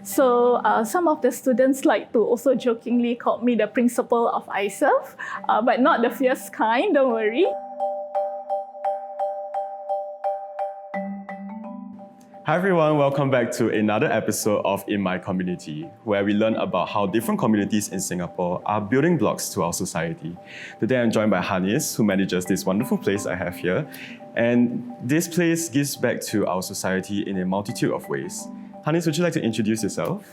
Some of the students like to also jokingly call me the principal of iServe, but not the fierce kind, don't worry. Hi everyone, welcome back to another episode of In My Community, where we learn about how different communities in Singapore are building blocks to our society. Today I'm joined by Hanis, who manages this wonderful place I have here. And this place gives back to our society in a multitude of ways. Hanis, would you like to introduce yourself?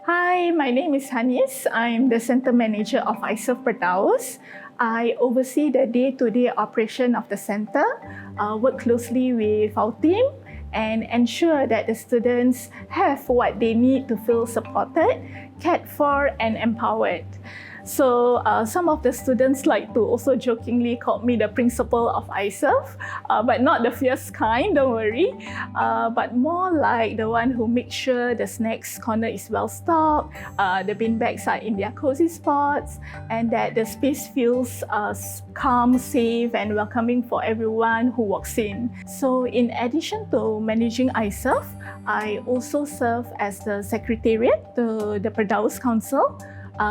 Hi, my name is Hanis. I'm the Center Manager of iServePerdaus. I oversee the day-to-day operation of the center, work closely with our team, and ensure that the students have what they need to feel supported, cared for, and empowered. Some of the students like to also jokingly call me the principal of iServe, but not the fierce kind, don't worry, but more like the one who makes sure the snacks corner is well stocked, the bin bags are in their cozy spots, and that the space feels calm, safe, and welcoming for everyone who walks in. So in addition to managing iServe, I also serve as the secretariat to the Perdaus Council,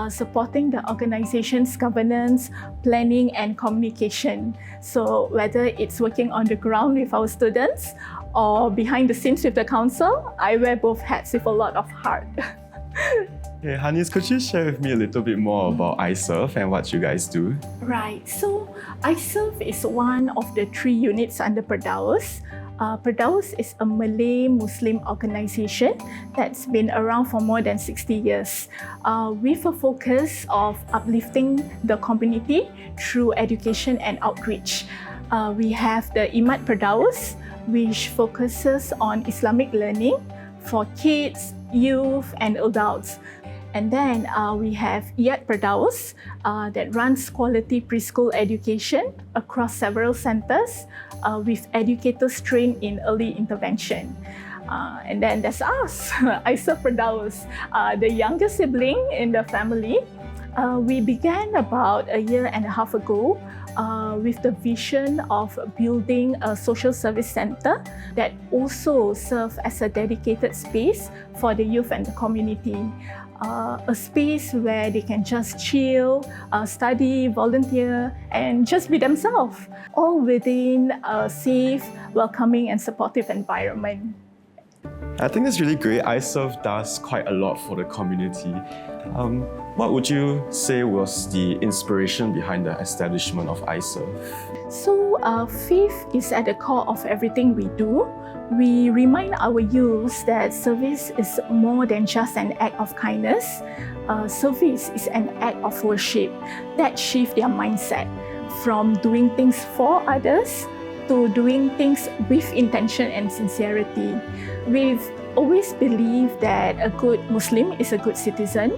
supporting the organization's governance, planning, and communication. So whether it's working on the ground with our students or behind the scenes with the council, I wear both hats with a lot of heart. Hey, Hanis, could you share with me a little bit more about iServe and what you guys do? Right, so iServe is one of the 3 units under Perdaus. Perdaus is a Malay Muslim organisation that's been around for more than 60 years, with a focus of uplifting the community through education and outreach. We have the Imat Perdaus, which focuses on Islamic learning for kids, youth, and adults. And then we have Iat Perdaus that runs quality preschool education across several centres with educators trained in early intervention. And then there's us, iServePerdaus, the younger sibling in the family. We began about a year and a half ago with the vision of building a social service centre that also serves as a dedicated space for the youth and the community. A space where they can just chill, study, volunteer, and just be themselves, all within a safe, welcoming, and supportive environment. I think that's really great. iServe does quite a lot for the community. What would you say was the inspiration behind the establishment of iServe? So, faith is at the core of everything we do. We remind our youth that service is more than just an act of kindness. Service is an act of worship that shifts their mindset from doing things for others to doing things with intention and sincerity. We've always believed that a good Muslim is a good citizen.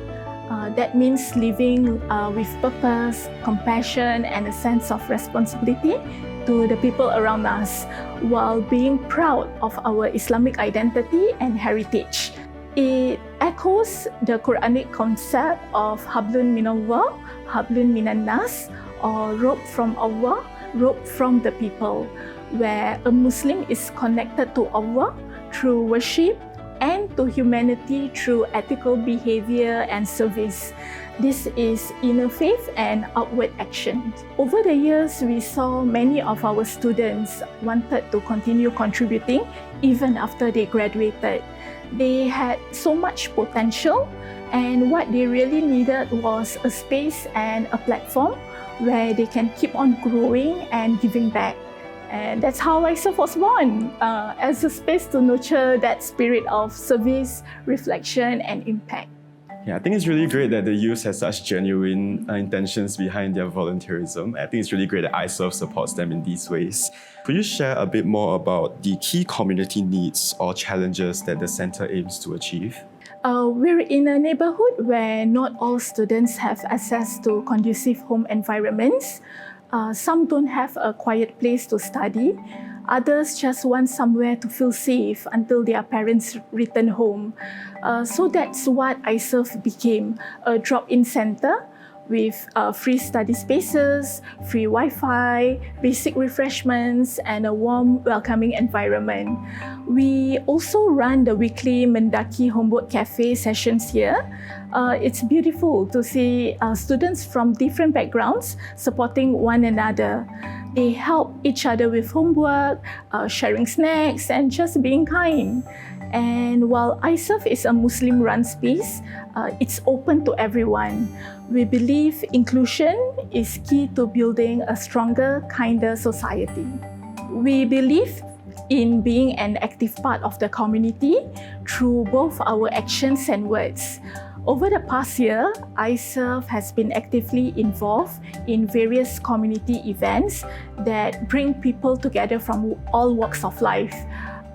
That means living with purpose, compassion, and a sense of responsibility to the people around us, while being proud of our Islamic identity and heritage. It echoes the Quranic concept of Hablun Minallah, Hablun Minan Nas, or rope from Allah, rope from the people, where a Muslim is connected to Allah through worship and to humanity through ethical behavior and service. This is inner faith and outward action. Over the years, we saw many of our students wanted to continue contributing even after they graduated. They had so much potential, and what they really needed was a space and a platform where they can keep on growing and giving back. And that's how iServe was born, as a space to nurture that spirit of service, reflection, and impact. Yeah, I think it's really great that the youth has such genuine intentions behind their volunteerism. I think it's really great that iServe supports them in these ways. Could you share a bit more about the key community needs or challenges that the centre aims to achieve? We're in a neighbourhood where not all students have access to conducive home environments. Some don't have a quiet place to study. Others just want somewhere to feel safe until their parents return home. So that's what iServe became, a drop-in centre with free study spaces, free Wi-Fi, basic refreshments, and a warm, welcoming environment. We also run the weekly Mendaki Homework Café sessions here. It's beautiful to see students from different backgrounds supporting one another. They help each other with homework, sharing snacks, and just being kind. And while iServe is a Muslim-run space, it's open to everyone. We believe inclusion is key to building a stronger, kinder society. We believe in being an active part of the community through both our actions and words. Over the past year, iServe has been actively involved in various community events that bring people together from all walks of life.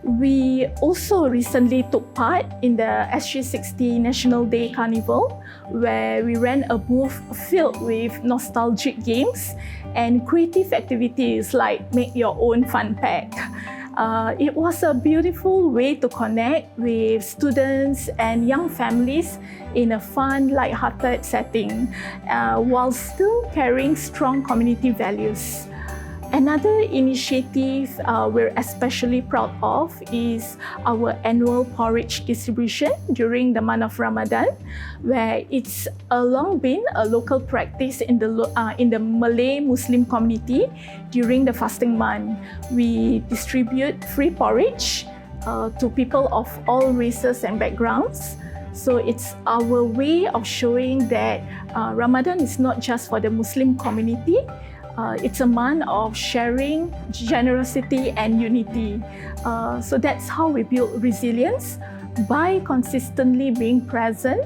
We also recently took part in the SG60 National Day Carnival, where we ran a booth filled with nostalgic games and creative activities like make your own fun pack. It was a beautiful way to connect with students and young families in a fun, light-hearted setting, while still carrying strong community values. Another initiative we're especially proud of is our annual porridge distribution during the month of Ramadan, where it's long been a local practice in the Malay Muslim community during the fasting month. We distribute free porridge to people of all races and backgrounds. So it's our way of showing that Ramadan is not just for the Muslim community. It's a month of sharing, generosity, and unity. So that's how we build resilience, by consistently being present,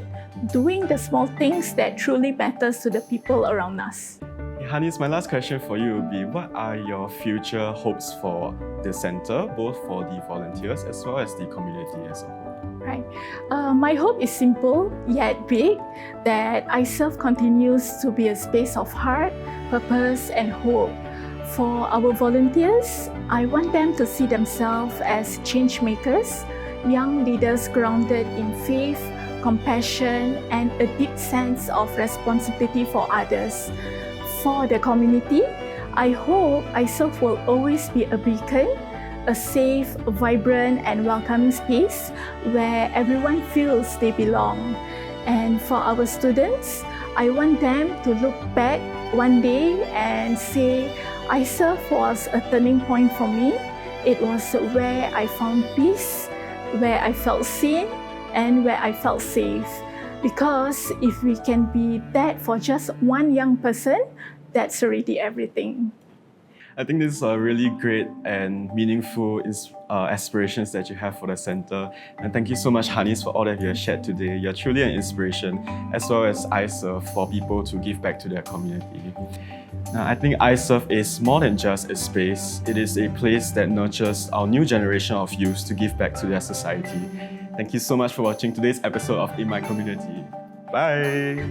doing the small things that truly matters to the people around us. Hanis, my last question for you would be, what are your future hopes for the center, both for the volunteers as well as the community as a whole? Right. My hope is simple yet big, that iServe continues to be a space of heart, purpose, and hope. For our volunteers, I want them to see themselves as change makers, young leaders grounded in faith, compassion, and a deep sense of responsibility for others. For the community, I hope iServe will always be a beacon, a safe, vibrant, and welcoming space where everyone feels they belong. And for our students, I want them to look back one day and say, iServe was a turning point for me. It was where I found peace, where I felt seen, and where I felt safe. Because if we can be that for just one young person, that's already everything. I think this is a really great and meaningful aspirations that you have for the center. And thank you so much, Hanis, for all that you have shared today. You're truly an inspiration, as well as iServe, for people to give back to their community. I think iServe is more than just a space. It is a place that nurtures our new generation of youth to give back to their society. Thank you so much for watching today's episode of In My Community. Bye!